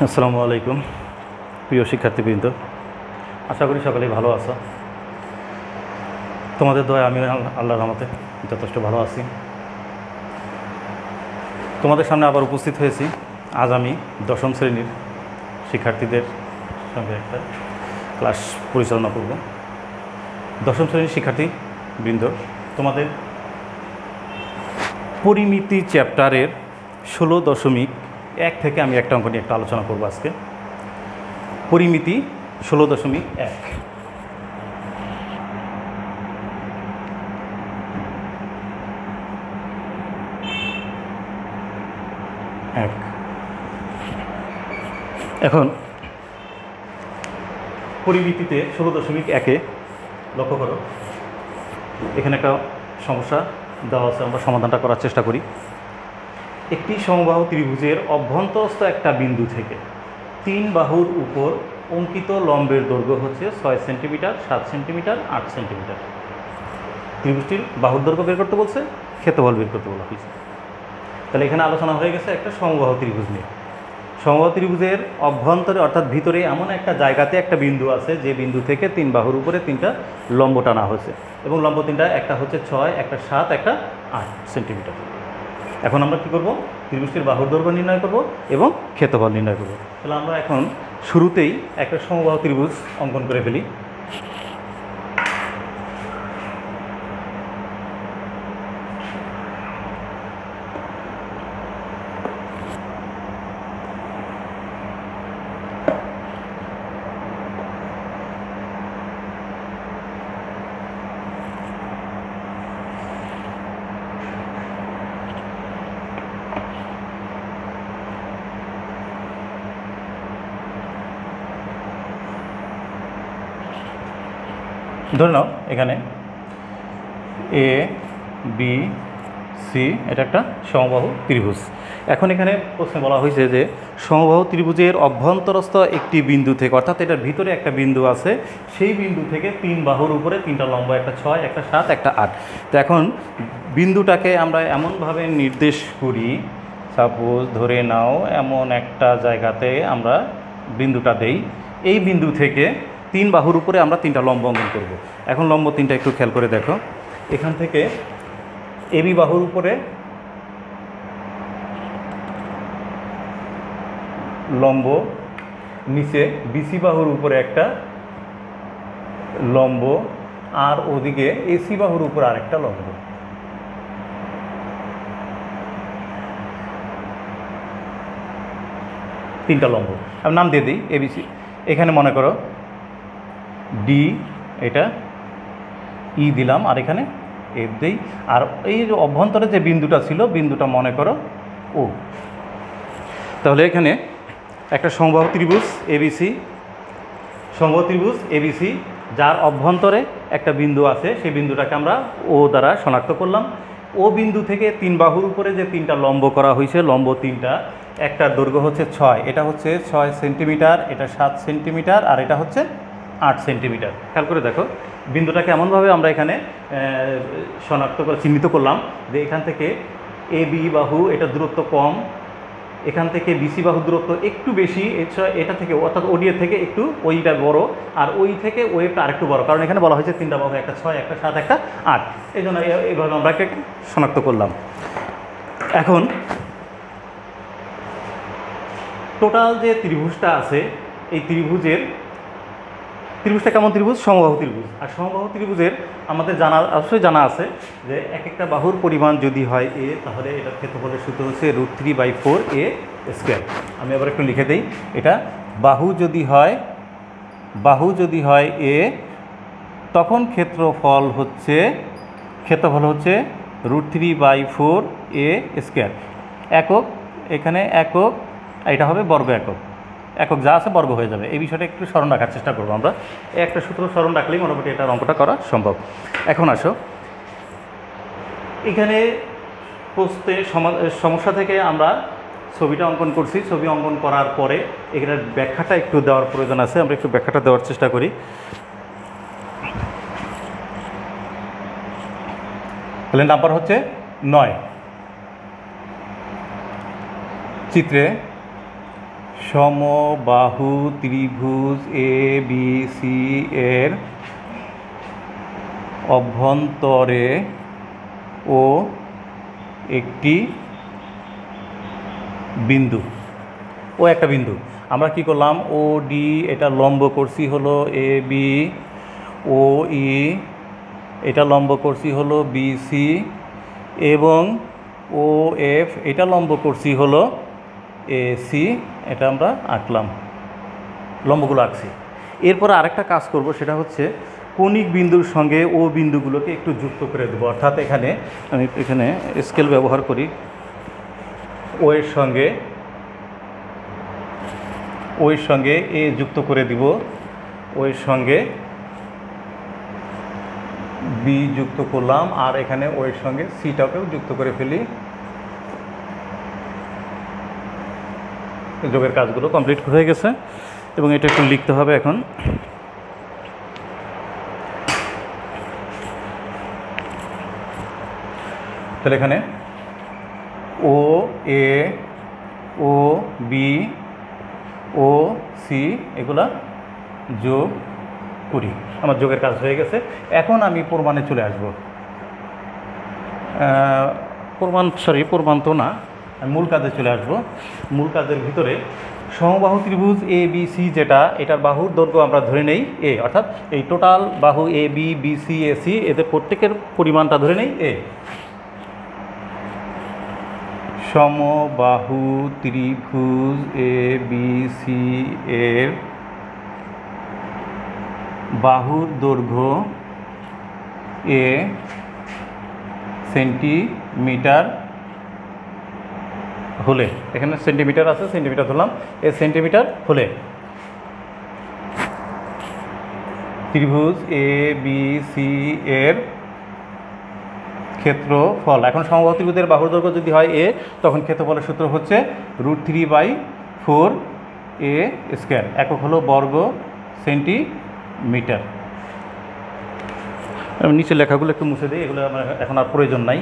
আসসালামু আলাইকুম প্রিয় শিক্ষার্থীবৃন্দ, আশা করি সকলেই ভালো আছো। তোমাদের দয়ায় আমি আল্লাহর রহমতে যথেষ্ট ভালো আছি। তোমাদের সামনে আবার উপস্থিত হয়েছি। আজ আমি দশম শ্রেণীর শিক্ষার্থীদের সঙ্গে একটা ক্লাস পরিচালনা করব। দশম শ্রেণীর শিক্ষার্থীবৃন্দ, তোমাদের পরিমিতি চ্যাপ্টারের 16.1 থেকে আমি একটা অঙ্ক নিয়ে একটা আলোচনা করব আজকে। পরিমিতি 16.1। এখন পরিমিতিতে 16.1-এ লক্ষ্য করো, এখানে একটা সমস্যা দেওয়া আছে, আমরা সমাধানটা করার চেষ্টা করি। একটি সমবাহু ত্রিভুজের অভ্যন্তরস্থ একটা বিন্দু থেকে 3 বাহুর উপর অঙ্কিত লম্বের দৈর্ঘ্য হচ্ছে 6 সেন্টিমিটার, 7 সেন্টিমিটার, 8 সেন্টিমিটার। ত্রিভুজটির বাহুর দৈর্ঘ্য বের করতে বলছে, ক্ষেত্রফল বের করতে বলা হয়েছে। তাহলে এখানে আলোচনা হয়ে গেছে একটা সমবাহু ত্রিভুজ নিয়ে। সমবাহু ত্রিভুজের অভ্যন্তরে অর্থাৎ ভিতরে এমন একটা জায়গাতে একটা বিন্দু আছে যে বিন্দু থেকে 3 বাহুর উপরে 3টা লম্ব টানা হয়েছে, এবং লম্ব 3টা, একটা হচ্ছে 6, একটা 7, একটা 8 সেন্টিমিটার। এখন আমরা কী করব? ত্রিভুজটির বাহুর দৈর্ঘ্য নির্ণয় করব এবং ক্ষেত্রফল নির্ণয় করব। তাহলে আমরা এখন শুরুতেই একটা সমবাহু ত্রিভুজ অঙ্কন করে ফেলি। ধরে নাও এখানে এ বি সি, এটা একটা সমবাহু ত্রিভুজ। এখন এখানে প্রশ্নে বলা হয়েছে যে সমবাহু ত্রিভুজের অভ্যন্তরস্থ একটি বিন্দু থেকে, অর্থাৎ এটার ভিতরে একটা বিন্দু আছে, সেই বিন্দু থেকে 3 বাহুর উপরে 3টা লম্ব, একটা 6, একটা 7, একটা 8। তো এখন বিন্দুটাকে আমরা এমনভাবে নির্দেশ করি, সাপোজ ধরে নাও এমন একটা জায়গাতে আমরা বিন্দুটা দেই, এই বিন্দু থেকে 3 বাহুর উপরে আমরা 3টা লম্ব অঙ্কন করব। এখন লম্ব 3টা একটু খেয়াল করে দেখো। এখান থেকে এবি বাহুর উপরে লম্ব, নিচে বিসি বাহুর উপরে একটা লম্ব, আর ওদিকে এসি বাহুর উপর আরেকটা লম্ব। তিনটা লম্ব আমি নাম দিয়ে দিই এবিসি। এখানে মনে করো ডি, এটা ই দিলাম, আর এখানে এফ দিই। আর এই যে অভ্যন্তরে যে বিন্দুটা ছিল, বিন্দুটা মনে করো ও। তাহলে এখানে একটা সমবাহু ত্রিভুজ এবিসি, সমবাহু ত্রিভুজ এবিসি, যার অভ্যন্তরে একটা বিন্দু আছে, সেই বিন্দুটাকে আমরা ও দ্বারা শনাক্ত করলাম। ও বিন্দু থেকে 3 বাহুর উপরে যে 3টা লম্ব করা হয়েছে, লম্ব 3টা, একটার দৈর্ঘ্য হচ্ছে 6, এটা হচ্ছে 6 সেন্টিমিটার, এটা 7 সেন্টিমিটার, আর এটা হচ্ছে 8 সেন্টিমিটার। খেয়াল করে দেখো বিন্দুটাকে এমনভাবে আমরা এখানে শনাক্ত করে চিহ্নিত করলাম যে এখান থেকে এ বি বাহু, এটা দূরত্ব কম, এখান থেকে বিসি বাহু দূরত্ব একটু বেশি, এটা থেকে অর্থাৎ ওডিএ থেকে একটু ওইটা বড়, আর ওই থেকে ওয়েবটা আরেকটু বড়, কারণ এখানে বলা হয়েছে 3টা বাহু, একটা 6, একটা 7, একটা 8। এই জন্য এইভাবে আমরা শনাক্ত করলাম। এখন টোটাল যে ত্রিভুজটা আছে, এই ত্রিভুজটা কেমন ত্রিভুজ? সমবাহু ত্রিভুজ। আর সমবাহু ত্রিভুজের আমাদের অবশ্যই জানা আছে যে এক একটা বাহুর পরিমাণ যদি হয় এ, তাহলে এটার ক্ষেত্রফলের সূত্র হচ্ছে √3/4 a স্কোয়ার। আমি আবার একটু লিখে দিই, এটা বাহু যদি হয় এ, তখন ক্ষেত্রফল হচ্ছে √3/4 a স্কোয়ার। একক, এখানে একক, এটা হবে বর্গ একক, একক যা আছে বর্গ হয়ে যাবে। এই বিষয়টা একটু স্মরণ রাখার চেষ্টা করবো আমরা। একটা সূত্র স্মরণ রাখলেই মোটামুটি এটার অঙ্কটা করা সম্ভব। এখন আসো, এখানে প্রশ্নে সমস্যা থেকে আমরা ছবিটা অঙ্কন করছি। ছবি অঙ্কন করার পরে এখানে ব্যাখ্যাটা একটু দেওয়ার প্রয়োজন আছে, আমরা একটু ব্যাখ্যাটা দেওয়ার চেষ্টা করি। তাহলে নাম্বার হচ্ছে 9। চিত্রে সমবাহু ত্রিভুজ এ বি সি এর অভ্যন্তরে ও একটি বিন্দু একটা বিন্দু। আমরা কি করলাম, ও ডি এটা লম্ব করছি হলো এ বি, ও ই এটা লম্ব করছি হলো বি সি, এবং ও এফ এটা লম্ব করছি হলো এ সি। এটা আমরা আঁকলাম, লম্বগুলো আঁকছি। এরপর আরেকটা কাজ করব, সেটা হচ্ছে কৌণিক বিন্দুর সঙ্গে ও বিন্দুগুলোকে একটু যুক্ত করে দেবো। অর্থাৎ এখানে আমি স্কেল ব্যবহার করি, ও এর সঙ্গে এ যুক্ত করে দিব, ও এর সঙ্গে বি যুক্ত করলাম, আর এখানে ও এর সঙ্গে সিটাকেও যুক্ত করে ফেলি। যোগের কাজগুলো কমপ্লিট হয়ে গেছে এবং এটা একটু লিখতে হবে এখন। তাহলে এখানে ও এ, ও বি, ও সি এগুলা যোগ করি। আমার যোগের কাজ হয়ে গেছে। এখন আমি প্রমাণে চলে আসব। প্রমাণ তো না, আমি মূল কাজে চলে আসব। মূল কাজের ভিতরে সমবাহু ত্রিভুজ এ বি সি, যেটা এটার বাহুর দৈর্ঘ্য আমরা ধরে নেই এ, অর্থাৎ এই টোটাল বাহু A B, B C, A C, এদের প্রত্যেকের পরিমাণটা ধরে নেই এ। সমবাহু ত্রিভুজ এ বি সি এর বাহুর দৈর্ঘ্য এ সেন্টিমিটার হলে, এখানে সেন্টিমিটার আছে, সেন্টিমিটার ধরলাম, এ সেন্টিমিটার হলে ত্রিভুজ এ বি সি এর ক্ষেত্রফল। এখন সমবাহু ত্রিভুজের বাহুর দৈর্ঘ্য যদি হয় এ, তখন ক্ষেত্রফলের সূত্র হচ্ছে √3/4 এ স্কয়ার। একক হলো বর্গ সেন্টিমিটার। আমি নিচে লেখাগুলো একটু মুছে দিই, এগুলো আমার এখন আর প্রয়োজন নাই।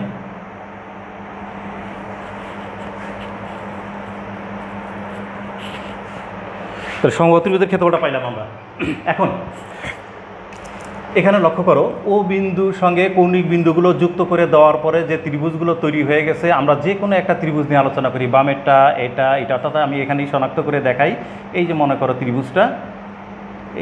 তাহলে সমবাহু ত্রিভুজের ক্ষেত্রফলটা পাইলাম আমরা। এখন এখানে লক্ষ্য করো, ও বিন্দুর সঙ্গে কৌণিক বিন্দুগুলো যুক্ত করে দেওয়ার পরে যে ত্রিভুজগুলো তৈরি হয়ে গেছে, আমরা যে কোনো একটা ত্রিভুজ নিয়ে আলোচনা করি। বামেরটা এটা, অর্থাৎ আমি এখানেই শনাক্ত করে দেখাই। এই যে মনে করো ত্রিভুজটা,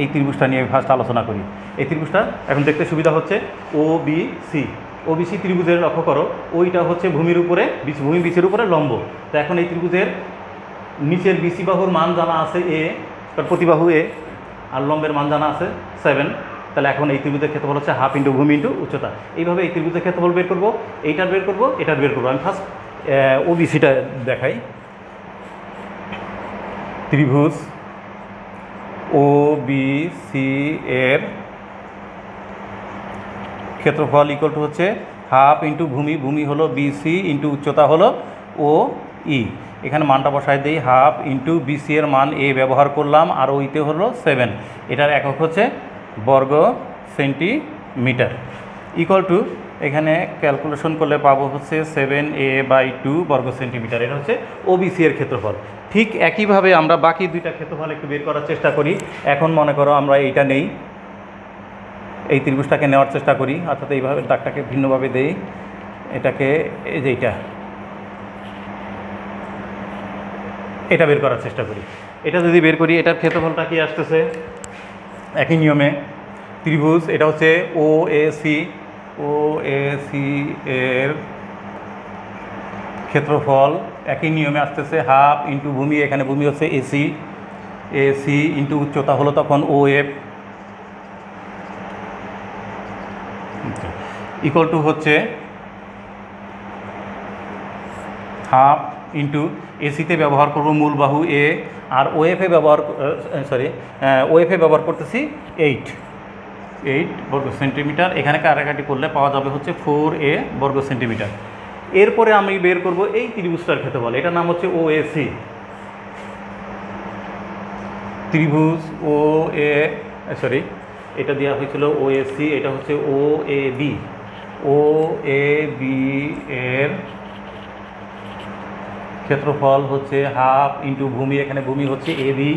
এই ত্রিভুজটা নিয়ে ফার্স্ট আলোচনা করি। এই ত্রিভুজটা এখন দেখতে সুবিধা হচ্ছে ও বি সি। ও বি সি ত্রিভুজের লক্ষ্য করো, ওইটা হচ্ছে ভূমির উপরে, ভূমি বিসির উপরে লম্ব। তো এখন এই ত্রিভুজের নিচের বিসি বাহুর মান জানা আছে এ, প্রতিবাহু এ, আর লম্বের মান জানা আছে 7। তাহলে এখন এই ত্রিভুজের ক্ষেত্রফল হচ্ছে হাফ ইন্টু ভূমি ইন্টু উচ্চতা। এইভাবে এই ত্রিভুজের ক্ষেত্রফল বের করবো, এইটার বের করবো, এটার বের করবো। আমি ফার্স্ট ও বি সিটা দেখাই। ত্রিভুজ ও বি সি এর ক্ষেত্রফল ইকুয়াল টু হচ্ছে হাফ ইন্টু ভূমি, ভূমি হলো বিসি ইন্টু উচ্চতা হলো ও ই। এখানে মানটা বসায় দিই, হাফ ইন্টু বিসি এর মান এ ব্যবহার করলাম, আর ওইতে হলো 7। এটার একক হচ্ছে বর্গ সেন্টিমিটার। ইকুয়াল টু এখানে ক্যালকুলেশন করলে পাবো হচ্ছে 7a/2 বর্গ সেন্টিমিটার। এটা হচ্ছে ওবিসি এর ক্ষেত্রফল। ঠিক একইভাবে আমরা বাকি দুইটা ক্ষেত্রফল একটু বের করার চেষ্টা করি। এখন মনে করো আমরা এইটা নেই, এই ত্রিভুজটাকে নেওয়ার চেষ্টা করি, অর্থাৎ এইভাবে দাগটাকে ভিন্নভাবে দেই, এটাকে এই যে এটা বের করার চেষ্টা করি। এটা যদি বের করি, এটার ক্ষেত্রফলটা কি আসতেছে একই নিয়মে। ত্রিভুজ এটা হচ্ছে ও A C, O A C এর ক্ষেত্রফল একই নিয়মে আসতেছে হাফ ইন্টু ভূমি, এখানে ভূমি হচ্ছে এসি, এসি ইন্টু উচ্চতা হলো তখন ও এফ, ইকুয়াল টু হচ্ছে হাফ ইন্টু এসিতে ব্যবহার করব মূল বাহু এ, আর ওএফে ব্যবহার করতেছি 8 বর্গ সেন্টিমিটার। এখানে কাটাকাটি করলে পাওয়া যাবে হচ্ছে 4a বর্গ সেন্টিমিটার। এরপরে আমি বের করব এই ত্রিভুজটার ক্ষেত্রফল, এটার নাম হচ্ছে ও এ সি। ত্রিভুজ এটা দেওয়া হয়েছিল ও এ সি, এটা হচ্ছে ও A B. O A B এর ক্ষেত্রফল হচ্ছে হাফ ইন্টু ভূমি, এখানে ভূমি হচ্ছে এবি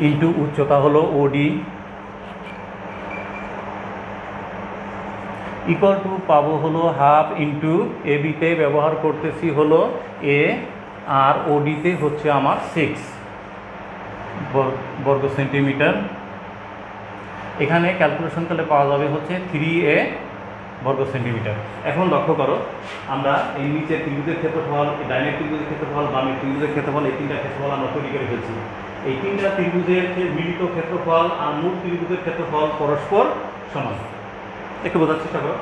ইন্টু উচ্চতা হলো ওডি ইকুয়াল টু পাবো হলো হাফ ইন্টু এবিতে ব্যবহার করতেছি হলো এ, আর ওডিতে হচ্ছে আমার 6 বর্গ সেন্টিমিটার। এখানে ক্যালকুলেশন করলে পাওয়া যাবে হচ্ছে 3a বর্গ সেন্টিমিটার। এখন লক্ষ্য করো, আমরা এই নিচের ত্রিভুজের ক্ষেত্রফল, ডাইনের ত্রিভুজের ক্ষেত্রফল, বামের ত্রিভুজের ক্ষেত্রফল, এই তিনটা ক্ষেত্রফল আমরা তৈরি করে ফেলছি। এই তিনটা ত্রিভুজের মিলিত ক্ষেত্রফল আর মূল ত্রিভুজের ক্ষেত্রফল পরস্পর সমান। একটু বোঝার চেষ্টা করো।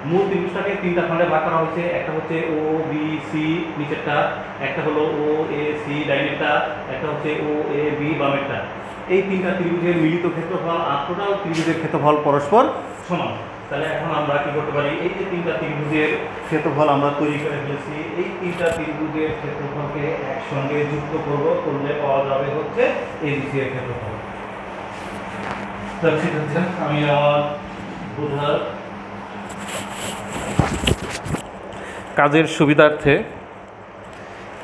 মূল ত্রিভুজটাকে তিনটা খণ্ডে ভাগ করা হয়েছে, একটা হচ্ছে ও বি সি নিচেরটা, একটা হলো ও এ সি ডাইনেরটা, একটা হচ্ছে ও এ বি বামেরটা। এই তিনটা ত্রিভুজের মিলিত ক্ষেত্রফল আর টোটাল ত্রিভুজের ক্ষেত্রফল পরস্পর সমান। তাহলে এখন আমরা কি করতে পারি, এই যে তিনটা ত্রিভুজের ক্ষেত্রফল আমরা তৈরি করে ফেলেছি, এই তিনটা ত্রিভুজের ক্ষেত্রফলকে একসঙ্গে যুক্ত করব, করলে পাওয়া যাবে হচ্ছে এবিসি এর ক্ষেত্রফল। ঠিক আছে, আমি আমার বোঝার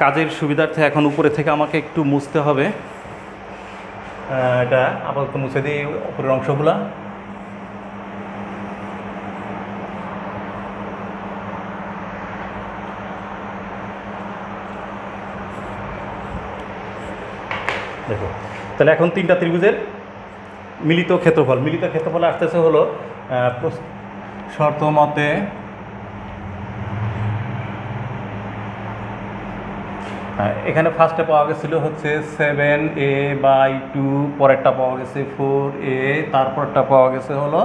কাজের সুবিধার্থে এখন উপরে থেকে আমাকে একটু মুছতে হবে। এটা আপাতত মুছে দিই উপরের অংশগুলা। দেখো, তাহলে এখন তিনটা ত্রিভুজের মিলিত ক্ষেত্রফল আসতেছে হলো শর্ত মতে এখানে ফার্স্টে পাওয়া গেছিলো হচ্ছে 7a/2, পরেরটা পাওয়া গেছে 4a, তারপরটা পাওয়া গেছে হলো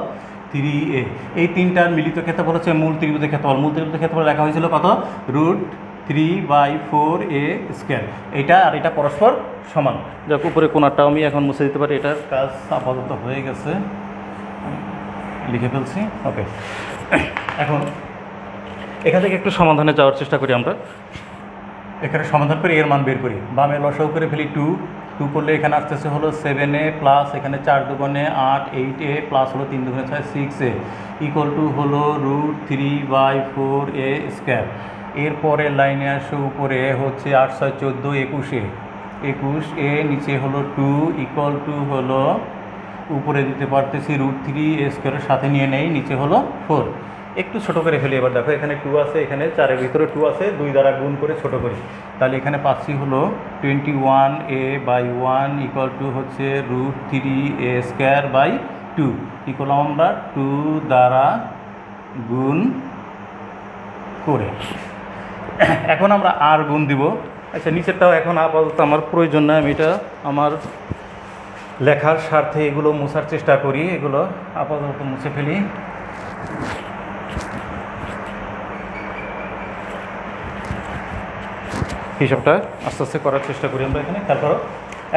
3a। এই তিনটার মিলিত ক্ষেত্রফল হচ্ছে মূল ত্রিভুজের ক্ষেত্রফল লেখা হয়েছিল কত, √3/4a²। এইটা আর এটা পরস্পর সমান। যাক, উপরে কোণাটাও আমি এখন মুছে দিতে পারি, এটার কাজ আপাতত হয়ে গেছে, লিখে ফেলছি। ওকে, এখন এখান থেকে একটু সমাধানে যাওয়ার চেষ্টা করি। আমরা এখানে সমাধান করে এর মান বের করি। বামে লসাগু করে ফেলি 2 করলে এখানে আসতেছে হলো 7a প্লাস এখানে 4 দুগুণে 8, 8a প্লাস হলো 3 দুগুণে 6, 6a ইকুয়াল টু হলো √3/4a²। এরপরে লাইনে আসে উপরে হচ্ছে 8 6 14, 21a নিচে হলো 2 ইকুয়াল টু হলো উপরে দিতে পারতেছি √3a² সাথে নিয়ে নেই, নিচে হলো 4। একটু ছোটো করে ফেলি। এবার দেখো, এখানে 2 আছে, এখানে 4-এর ভিতরে 2 আছে, 2 দ্বারা গুণ করে ছোট করি। তাহলে এখানে পাচ্ছি হলো 21a/1 ইকুয়াল টু হচ্ছে √3a²/2 ইকুয়াল আমরা 2 দ্বারা গুণ করে। এখন আমরা আর গুণ দিব। আচ্ছা, নিচেরটাও এখন আপাতত আমার প্রয়োজন না, আমি এটা আমার লেখার স্বার্থে এগুলো মোছার চেষ্টা করি। এগুলো আপাতত মুছে ফেলি। হিসাবটা আস্তে আস্তে করার চেষ্টা করি আমরা এখানে। খেয়াল করো,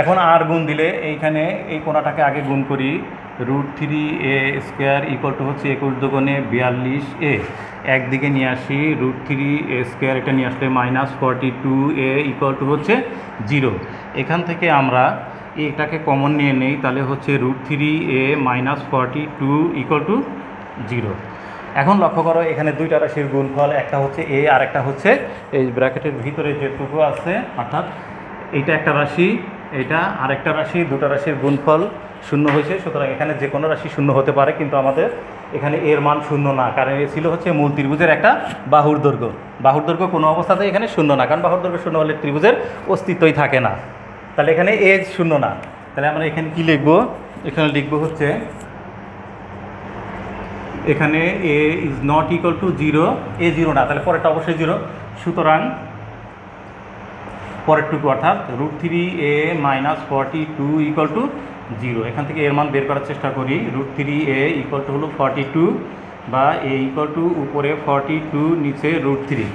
এখন আর গুণ দিলে এইখানে এই কোণাটাকে আগে গুণ করি, √3a² ইকুয়াল টু হচ্ছে 21 দুগুণে 42a, একদিকে নিয়ে আসি √3a², এটা নিয়ে আসলে -42a ইকুয়াল টু হচ্ছে 0। এখান থেকে আমরা এটাকে কমন নিয়ে নেই, তাহলে হচ্ছে √3a - 42 ইকুয়াল টু 0। এখন লক্ষ্য করো, এখানে দুইটা রাশির গুণফল, একটা হচ্ছে এ আর একটা হচ্ছে এই ব্র্যাকেটের ভিতরে যেটুকু আছে, অর্থাৎ এইটা একটা রাশি, এটা আরেকটা রাশি, দুটো রাশির গুণফল 0 হয়েছে। সুতরাং এখানে যে কোনো রাশি 0 হতে পারে, কিন্তু আমাদের এখানে এর মান 0 না, কারণ এ ছিল হচ্ছে মূল ত্রিভুজের একটা বাহুর দৈর্ঘ্য কোনো অবস্থাতেই এখানে 0 না, কারণ বাহুর দৈর্ঘ্য 0 হলে ত্রিভুজের অস্তিত্বই থাকে না। তাহলে এখানে এ 0 না। তাহলে আমরা এখানে কি লিখবো, এখানে লিখবো হচ্ছে এখানে এ ইজ নট ইকুয়াল টু 0, এ 0 না, তাহলে পরেরটা অবশ্যই 0। সুতরাং পরেরটুকু অর্থাৎ √3a - 42 ইকুয়াল টু 0। এখান থেকে এর মান বের করার চেষ্টা করি। √3a ইকুয়াল টু হলো 42, বা এ ইকুয়াল টু উপরে 42 নিচে √3।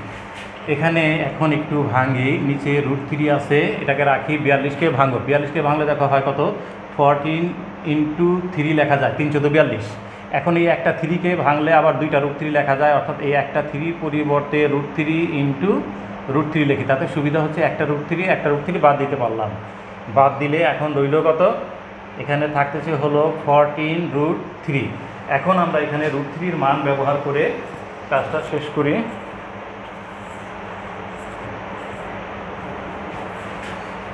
এখানে এখন একটু ভাঙি, নিচে √3 আছে, এটাকে রাখি, 42কে ভাঙো, 42কে ভাঙলে দেখো হয় কত, 14 × 3 লেখা যায়, 3 × 14 42। এখন এই একটা 3কে ভাঙলে আবার দুইটা √3 লেখা যায়, অর্থাৎ এই একটা 3 পরিবর্তে √3 × √3 লিখি, তাতে সুবিধা হচ্ছে একটা √3 বাদ দিতে পারলাম। বাদ দিলে এখন রইল কত, এখানে থাকতেছে হলো 14√3। এখন আমরা এখানে √3-র মান ব্যবহার করে কাজটা শেষ করি।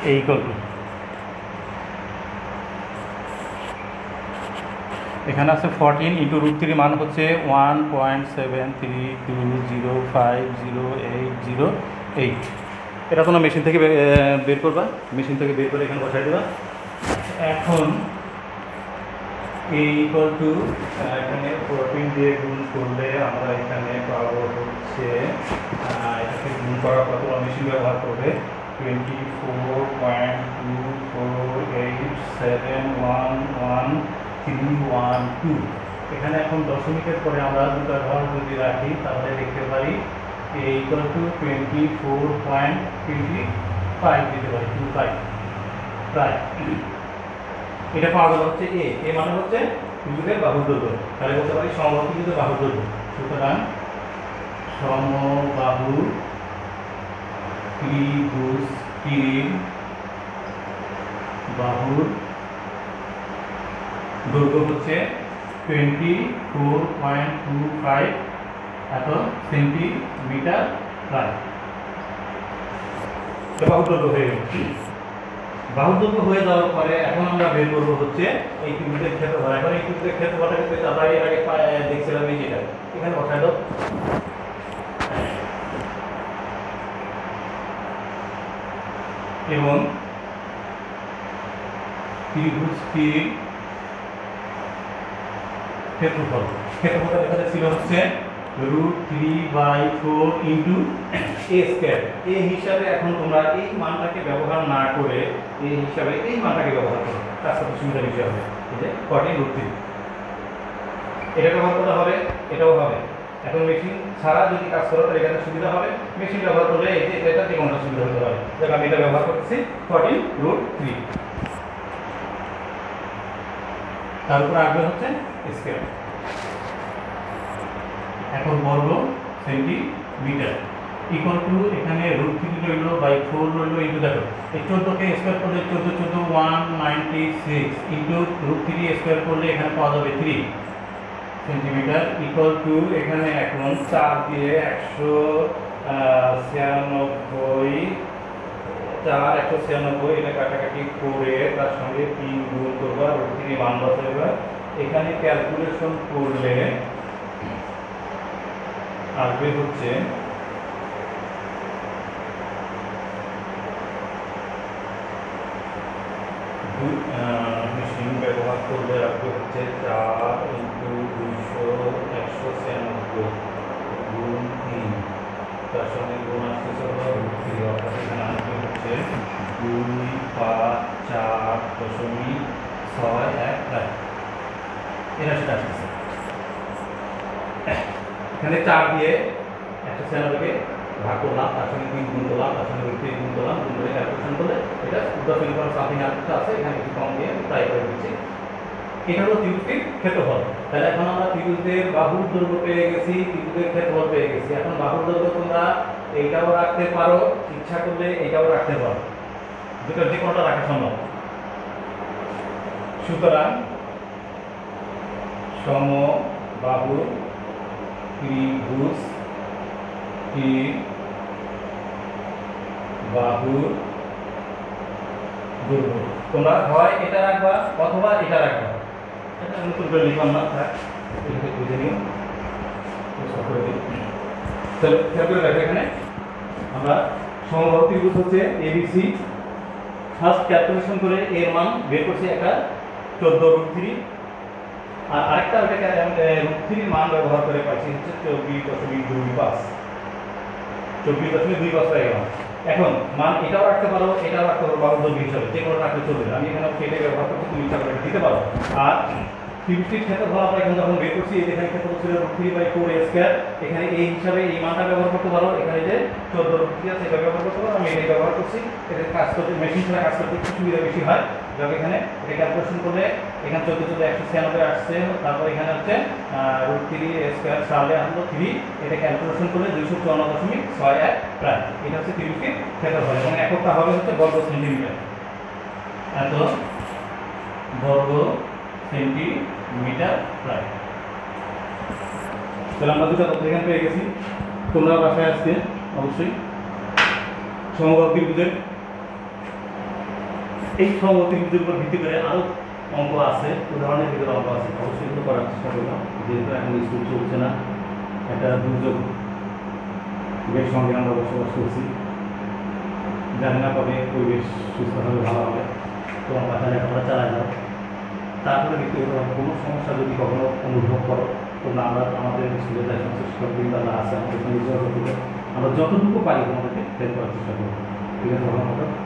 এ ইকুয়াল টু এখানে আছে 14 ইন্টু √3 মান হচ্ছে 1.7320508008। এটা তোমরা মেশিন থেকে বের করবা, মেশিন থেকে বের করে এখানে বসাই দেবা। এখন ইকুয়াল টু এখানে 14 দিয়ে গুণ করলে আমরা এখানে পাবো হচ্ছে এটাকে গুণ করার পর তোমরা মেশিন ব্যবহার করবে 24.248711312। এখানে এখন দশমিকের পরে আমরা দুটো ঘর যদি রাখি তাহলে লিখতে পারি ইকুয়াল টু 24.25 দিতে পারি 25 প্রায়। এটা পাওয়া গেল হচ্ছে এ মানে হচ্ছে ত্রিভুজের বাহুর দৈর্ঘ্য। তাহলে বলতে পারি সমবাহু ত্রিভুজের বাহুর দৈর্ঘ্য। সুতরাং সমবাহু ত্রিভুজটির বাহুর দৈর্ঘ্য হচ্ছে 24.25 এত সেন্টিমিটার প্রায়। বাহুর দৈর্ঘ্য হয়ে গেল। বাহুর দৈর্ঘ্য হয়ে যাওয়ার পরে এখন আমরা বের করবো হচ্ছে এই ত্রিভুজের ক্ষেত্রফল। এখন এই ত্রিভুজের ক্ষেত্রফলটা কিন্তু আমরা এর আগে দেখছিলাম এই যেটা এখানে বসাই দাও। এবং ত্রিভুজটির ক্ষেত্রফলটা দেখা ছিল হচ্ছে √3/4 ইন্টু a স্কয়ার। এই হিসাবে এখন তোমরা এই মানটাকে ব্যবহার না করে এই হিসাবে এই মানটাকে ব্যবহার করো, কাজ করতে সুবিধা বেশি হবে। এই যে 14√3 এটা ব্যবহার করা হবে, এটাও হবে। এখন মেশিন ছাড়া যদি কাজ করো তাহলে এখানে সুবিধা হবে, মেশিন ব্যবহার করলে এই যে এটা যে কোনটা সুবিধা হতে পারে। দেখো আমি এটা ব্যবহার করতেছি 14√3, তার উপর আসবে হচ্ছে স্কয়ার। এখন বর্গ সেন্টিমিটার ইকুয়াল টু এখানে √3 রইল বাই 4 রইল ইন্টু দেখো এই 14কে স্কয়ার করলে 14 196 ইন্টু √3 স্কয়ার করলে এখানে পাওয়া যাবে 3 সেন্টিমিটার ইকুয়াল টু এখানে এখন 4 দিয়ে 196 এটা কাটাকাটি করে তার সঙ্গে 3 গুণ করবা, √3 মান বসাইবা। এখানে ক্যালকুলেশন করলে আসবে হচ্ছে মেশিন ব্যবহার করলে আসবে হচ্ছে 4 ইন্টু 200 196 গুণ 3, তার সঙ্গে গুণ আসছে √3, অর্থাৎ এখানে আসবে হচ্ছে 254.613। এটা সেটা আসতেছে এখানে 4 দিয়ে 196কে ভাগ করলাম, তার সঙ্গে 3 গুণ করলাম, তার সঙ্গে √3 গুণ করলাম, গুণ করে ক্যালকুলেশন করলে এটা 10 সামথিং আছে, এখানে একটু কম দিয়ে ট্রাই করে দিচ্ছি। এটা হলো ত্রিভুজটির ক্ষেত্রফল। তাহলে এখন আমরা ত্রিভুজের বাহুর দৈর্ঘ্য পেয়ে গেছি, ত্রিভুজের ক্ষেত্রফল পেয়ে গেছি। এখন বাহুর দৈর্ঘ্য তোমরা এইটাও রাখতে পারো, ইচ্ছা করলে এইটাও রাখতে পারো, দুটো যে কোনোটা রাখা সম্ভব। সুতরাং সমবাহু ত্রিভুজটির বাহুর দৈর্ঘ্য তোমরা হয় এটা রাখবা অথবা এটা রাখবা। এটা নতুন করে লিখলাম না, এটাকে বুঝে নিও। এখানে আমরা সমবাহু ত্রিভুজ হচ্ছে ABC, ফার্স্ট ক্যালকুলেশন করে এর মান বের করছি একটা 14√3, আর আরেকটা ওটাকে √3 মান ব্যবহার করে পাইছি হচ্ছে 24.25 হয়ে গেল। এখন মান এটাও রাখতে পারো, এটাও রাখতে পারো বাহুর দৈর্ঘ্য হিসাবে, যে কোনো রাখতে চলবে। আমি এখানে কেটে ব্যবহার করছি, তুমি ইচ্ছা করে দিতে পারো। আর ত্রিভুজটির ক্ষেত্রফল আমরা এখন যখন বের করছি, এখানে ক্ষেত্রফল ছিল √3/4 স্কয়ার, এখানে এই হিসাবে এই মানটা ব্যবহার করতে পারো। এখানে যে 14√3 আছে এটা ব্যবহার করতে পারো, আমি এটাই ব্যবহার করছি। এটা কাজ করতে মেশিন ছাড়া কাজ করতে একটু সুবিধা বেশি হয়। যাক এখানে এটা ক্যালকুলেশন করলে এখানে 196 আসছে, তারপর এখানে হচ্ছে √3 স্কয়ার সালে আসলো 3, এটা ক্যালকুলেশন করলে 254.61 প্রায়। এটা হচ্ছে ত্রিভুজটির ক্ষেত্রফল এবং এককটা হবে হচ্ছে বর্গ সেন্টিমিটার। এত বর্গ সেন্টিমিটার প্রায়। তাহলে আমরা দুটো তথ্য এখানে পেয়ে গেছি। তোমরা বাসায় আসছে অবশ্যই সমবাহু ত্রিভুজের এই সহমতির উপর ভিত্তি করে আরও অঙ্ক আছে, উদাহরণের ভিতরে অঙ্ক আছে, অবশ্যই এগুলো করার চেষ্টা করবো, যেহেতু এখন স্কুল চলছে না, একটা দুর্যোগ বেশ সঙ্গে আমরা বসবাস করছি, জানি না কবে পরিবেশ সুস্থভাবে ভালো হবে, তোমার বাচ্চা লেখাপড়া চালায় যাও। তারপরে ব্যক্তিগত কোনো সমস্যা যদি কখনো অনুভব করো, তোমরা আমরা আমাদের স্কুলে যাই সমস্ত শিক্ষকবৃন্দ যারা আছে আমাদের সঙ্গে যোগাযোগ করে আমরা যতটুকু পারি তোমাদেরকে হেল্প করার চেষ্টা করবো। ঠিক আছে, ভালো থাকো,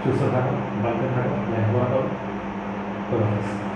সুস্থ থাকো, বাড়িতে থাকো, লেখাপড়া করো, খোদা হাফেজ।